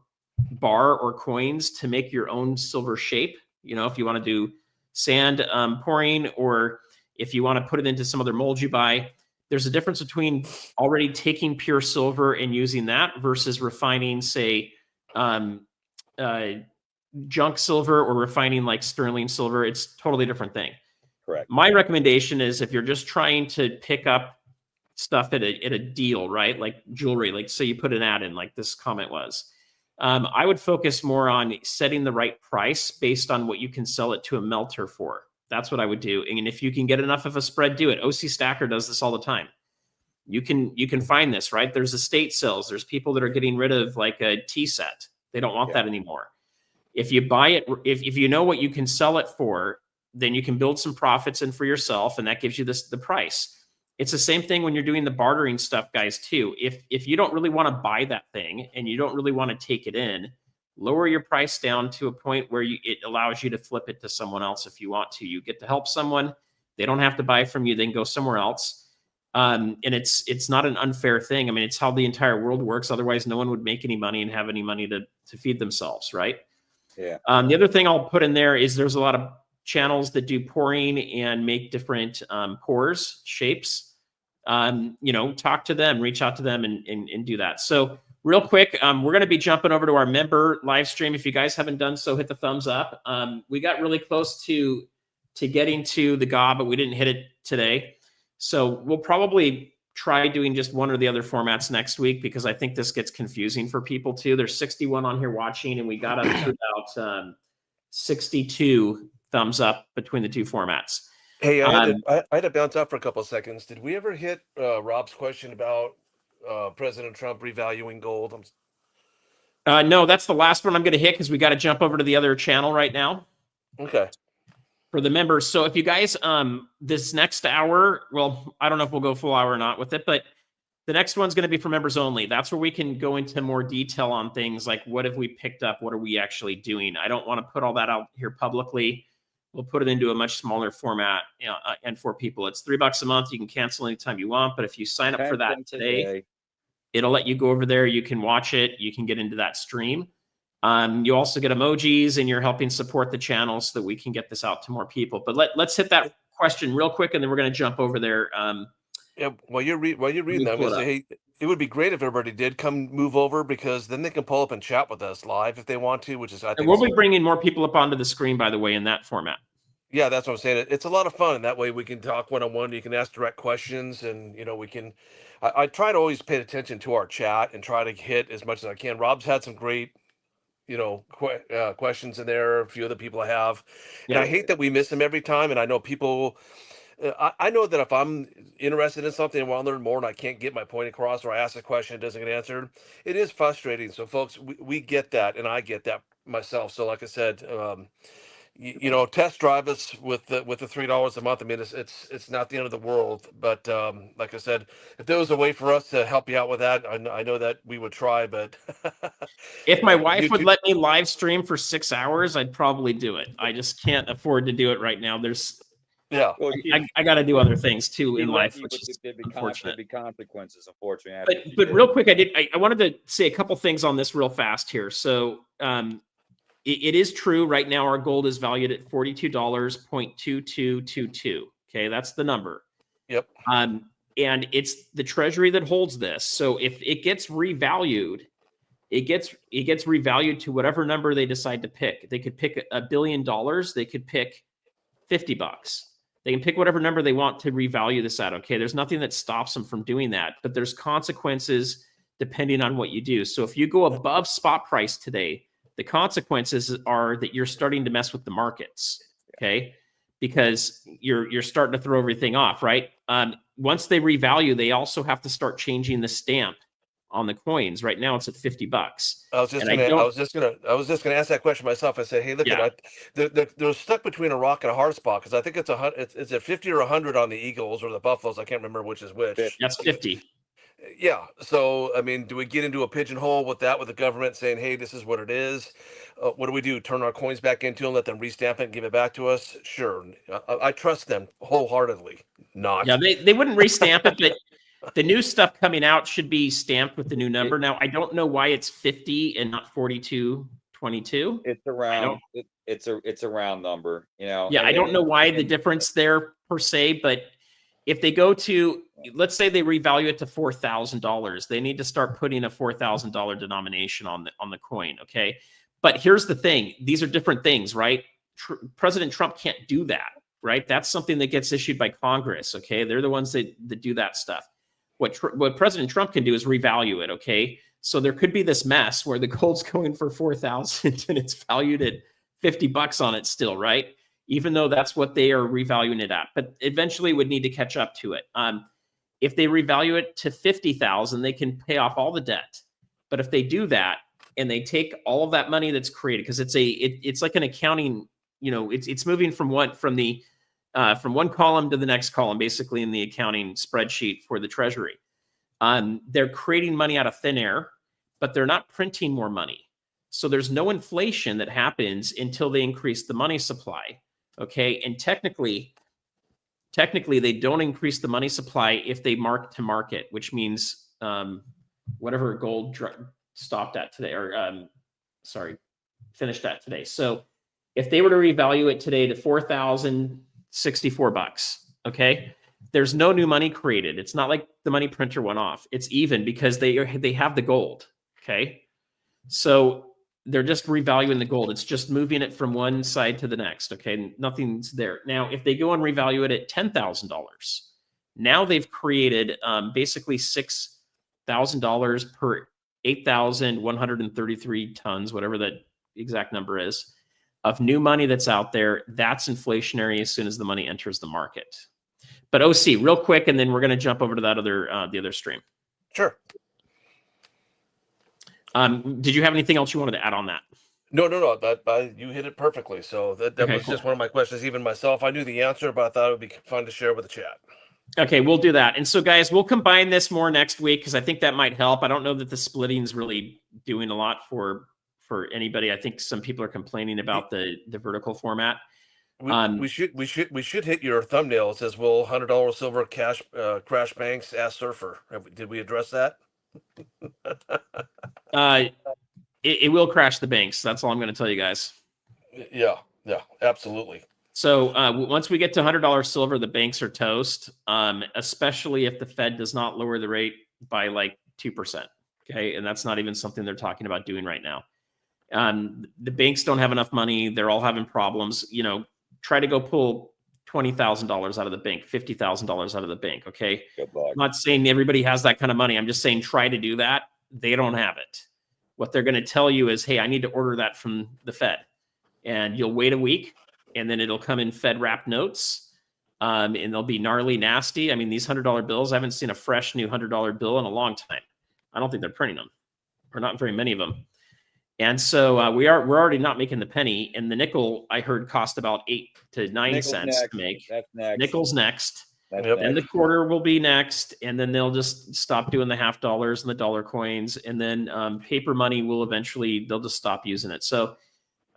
bar or coins to make your own silver shape. If you want to do sand pouring, or if you want to put it into some other mold you buy, there's a difference between already taking pure silver and using that versus refining, say, junk silver or refining like sterling silver. It's a totally different thing. Correct. My recommendation is if you're just trying to pick up stuff at a deal, right? Like jewelry, like say you put an ad in like this comment was, I would focus more on setting the right price based on what you can sell it to a melter for. That's what I would do. And if you can get enough of a spread, do it. OC Stacker does this all the time. You can find this, right? There's estate sales. There's people that are getting rid of like a tea set. They don't want that anymore. If you buy it, if you know what you can sell it for, then you can build some profits in for yourself, and that gives you the price. It's the same thing when you're doing the bartering stuff, guys, too. If you don't really want to buy that thing and you don't really want to take it in, lower your price down to a point where it allows you to flip it to someone else if you want to. You get to help someone. They don't have to buy from you. They can go somewhere else. And it's not an unfair thing. I mean, it's how the entire world works. Otherwise, no one would make any money and have any money to feed themselves, right? Yeah. The other thing I'll put in there is there's a lot of channels that do pouring and make different pours, shapes. Talk to them, reach out to them and do that. So real quick, we're going to be jumping over to our member live stream. If you guys haven't done so, hit the thumbs up. We got really close to getting to the GAW, but we didn't hit it today. So we'll probably try doing just one or the other formats next week, because I think this gets confusing for people too. There's 61 on here watching, and we got up to about 62 thumbs up between the two formats. Hey, I had to bounce out for a couple of seconds. Did we ever hit Rob's question about President Trump revaluing gold? No, that's the last one I'm going to hit, because we got to jump over to the other channel right now. Okay. For the members. So if you guys, this next hour, well, I don't know if we'll go full hour or not with it, but the next one's going to be for members only. That's where we can go into more detail on things like what have we picked up? What are we actually doing? I don't want to put all that out here publicly. We'll put it into a much smaller format, and for people, it's $3 a month. You can cancel anytime you want, but if you sign up for that today, it'll let you go over there. You can watch it. You can get into that stream. You also get emojis, and you're helping support the channel so that we can get this out to more people. But let's hit that question real quick, and then we're going to jump over there. Yeah, while you're reading that, I'm going to say, hey, it would be great if everybody did move over, because then they can pull up and chat with us live if they want to, which is, I think, and we'll be bringing more people up onto the screen, by the way, in that format. Yeah, that's what I'm saying. It's a lot of fun. That way we can talk one-on-one. You can ask direct questions, and we can. I try to always pay attention to our chat and try to hit as much as I can. Rob's had some great questions in there. A few other people have, and Yeah. I hate that we miss them every time. And I know people. I know that if I'm interested in something and want to learn more and I can't get my point across, or I ask a question it doesn't get answered, it is frustrating. So, folks, we get that, and I get that myself. So, like I said, test drive us with the $3 a month. I mean, it's not the end of the world, but like I said, if there was a way for us to help you out with that, I know that we would try. But If my wife would YouTube, let me live stream for 6 hours, I'd probably do it. I just can't afford to do it right now. yeah, Well, I got to do other things too he in let life, you, which but is there'd be unfortunate. there'd be consequences, unfortunately. But if you but did. real quick, I wanted to say a couple things on this real fast here. So it is true right now our gold is valued at $42.2222. Okay, that's the number. yep. And it's the Treasury that holds this. So if it gets revalued, it gets revalued to whatever number they decide to pick. They could pick $1 billion. They could pick $50. They can pick whatever number they want to revalue this at. Okay, there's nothing that stops them from doing that, but there's consequences depending on what you do. So if you go above spot price today, the consequences are that you're starting to mess with the markets. Okay, because you're starting to throw everything off, right? Once they revalue, they also have to start changing the stamp on the coins. Right now it's at $50. I was just gonna ask that question myself. I said, hey, look Yeah. at they're stuck between a rock and a hard spot because I think it's it's a 50 or 100 on the Eagles or the Buffaloes. I can't remember which is which. That's 50. Yeah. So, I mean, do we get into a pigeonhole with the government saying, hey, this is what it is? What do we do? Turn our coins back into and let them restamp it and give it back to us? Sure. I trust them wholeheartedly. Not. Yeah, they wouldn't restamp it, but the new stuff coming out should be stamped with the new number. Now, I don't know why it's 50 and not 42.22. It's around. It's a round number, Yeah, I don't know why the difference there per se, but if they go to, let's say they revalue it to $4,000, they need to start putting a $4,000 denomination on the coin. Okay, but here's the thing: these are different things, right? President Trump can't do that, right? That's something that gets issued by Congress. Okay, they're the ones that do that stuff. What President Trump can do is revalue it. Okay, so there could be this mess where the gold's going for 4,000 and it's valued at $50 on it still, right? Even though that's what they are revaluing it at, but eventually would need to catch up to it. If they revalue it to 50,000, they can pay off all the debt. But if they do that and they take all of that money that's created, because it's like an accounting, it's moving from one column to the next column, basically in the accounting spreadsheet for the Treasury. They're creating money out of thin air, but they're not printing more money. So there's no inflation that happens until they increase the money supply. Okay, and technically they don't increase the money supply if they mark to market, which means whatever gold stopped at today, or finished at today. So if they were to revalue it today to $4,064, okay, there's no new money created. It's not like the money printer went off. It's even because they have the gold. Okay, so they're just revaluing the gold. It's just moving it from one side to the next. Okay, nothing's there. Now, if they go and revalue it at $10,000, now they've created basically $6,000 per 8,133 tons, whatever that exact number is, of new money that's out there. That's inflationary as soon as the money enters the market. But OC, real quick, and then we're going to jump over to that the other stream. Sure. Did you have anything else you wanted to add on that? No. You hit it perfectly. So that Okay, was cool. just one of my questions. Even myself, I knew the answer, but I thought it would be fun to share with the chat. Okay, we'll do that. And so, guys, we'll combine this more next week because I think that might help. I don't know that the splitting is really doing a lot for anybody. I think some people are complaining about the vertical format. We should hit your thumbnail. It says, "Will $100 silver crash banks?" Ask Surfer. Did we address that? It will crash the banks. That's all I'm going to tell you guys. Yeah, absolutely. So once we get to $100 silver, the banks are toast, especially if the Fed does not lower the rate by like 2%. Okay, and that's not even something they're talking about doing right now. The banks don't have enough money. They're all having problems. Try to go pull $20,000 out of the bank, $50,000 out of the bank. Okay. Good luck. I'm not saying everybody has that kind of money. I'm just saying try to do that. They don't have it. what they're going to tell you is, hey, I need to order that from the Fed. And you'll wait a week, and then it'll come in Fed wrap notes, and they'll be gnarly nasty. I mean, these $100 bills, I haven't seen a fresh new $100 bill in a long time. I don't think they're printing them, or not very many of them. And so we're already not making the penny. And the nickel, I heard, cost about 8 to 9 Nickel's cents next. to make. That's next. Nickel's next. That's Yep. Then the next. quarter will be next, and then they'll just stop doing the half dollars and the dollar coins, and then paper money will eventually, they'll just stop using it. So,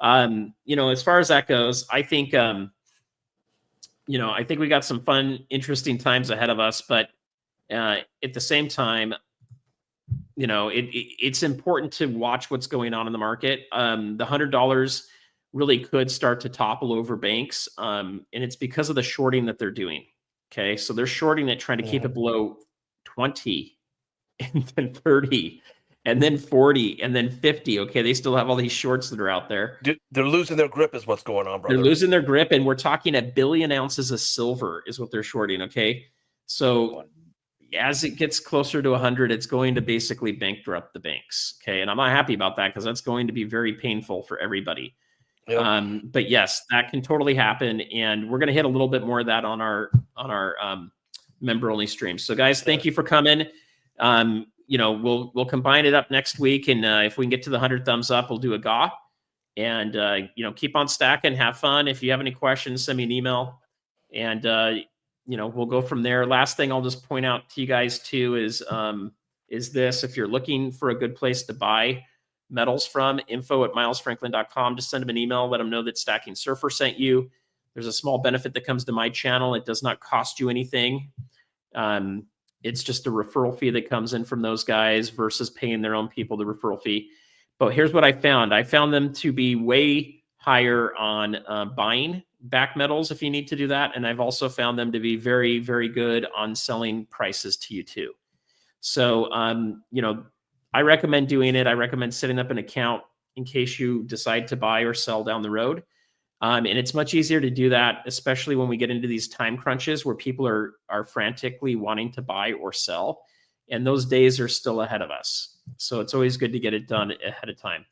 you know, as far as that goes, I think, you know, I think we got some fun, interesting times ahead of us, but at the same time, you know, it's important to watch what's going on in the market. The $100 really could start to topple over banks, and it's because of the shorting that they're doing. Okay, so they're shorting it, trying to keep it below 20, and then 30, and then 40, and then 50. Okay, they still have all these shorts that are out there. They're losing their grip is what's going on, brother. They're losing their grip, and we're talking 1 billion ounces of silver is what they're shorting. Okay, so as it gets closer to 100, it's going to basically bankrupt the banks. Okay, and I'm not happy about that because that's going to be very painful for everybody. Yep. But yes, that can totally happen, and we're going to hit a little bit more of that on our member only stream. So guys, thank you for coming. You know, we'll combine it up next week, and if we can get to the 100 thumbs up, we'll do a GAW. And you know, keep on stacking, have fun. If you have any questions, send me an email, and you know, we'll go from there. Last thing I'll just point out to you guys too is this: if you're looking for a good place to buy metals from, info@milesfranklin.com. Just send them an email, let them know that Stacking Surfer sent you. There's a small benefit that comes to my channel. It does not cost you anything. It's just a referral fee that comes in from those guys versus paying their own people the referral fee. But here's what I found. I found them to be way higher on buying back metals if you need to do that. And I've also found them to be very, very good on selling prices to you too. So, you know, I recommend doing it. I recommend setting up an account in case you decide to buy or sell down the road. And it's much easier to do that, especially when we get into these time crunches where people are frantically wanting to buy or sell. And those days are still ahead of us. So it's always good to get it done ahead of time.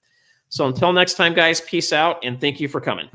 So until next time, guys, peace out, and thank you for coming.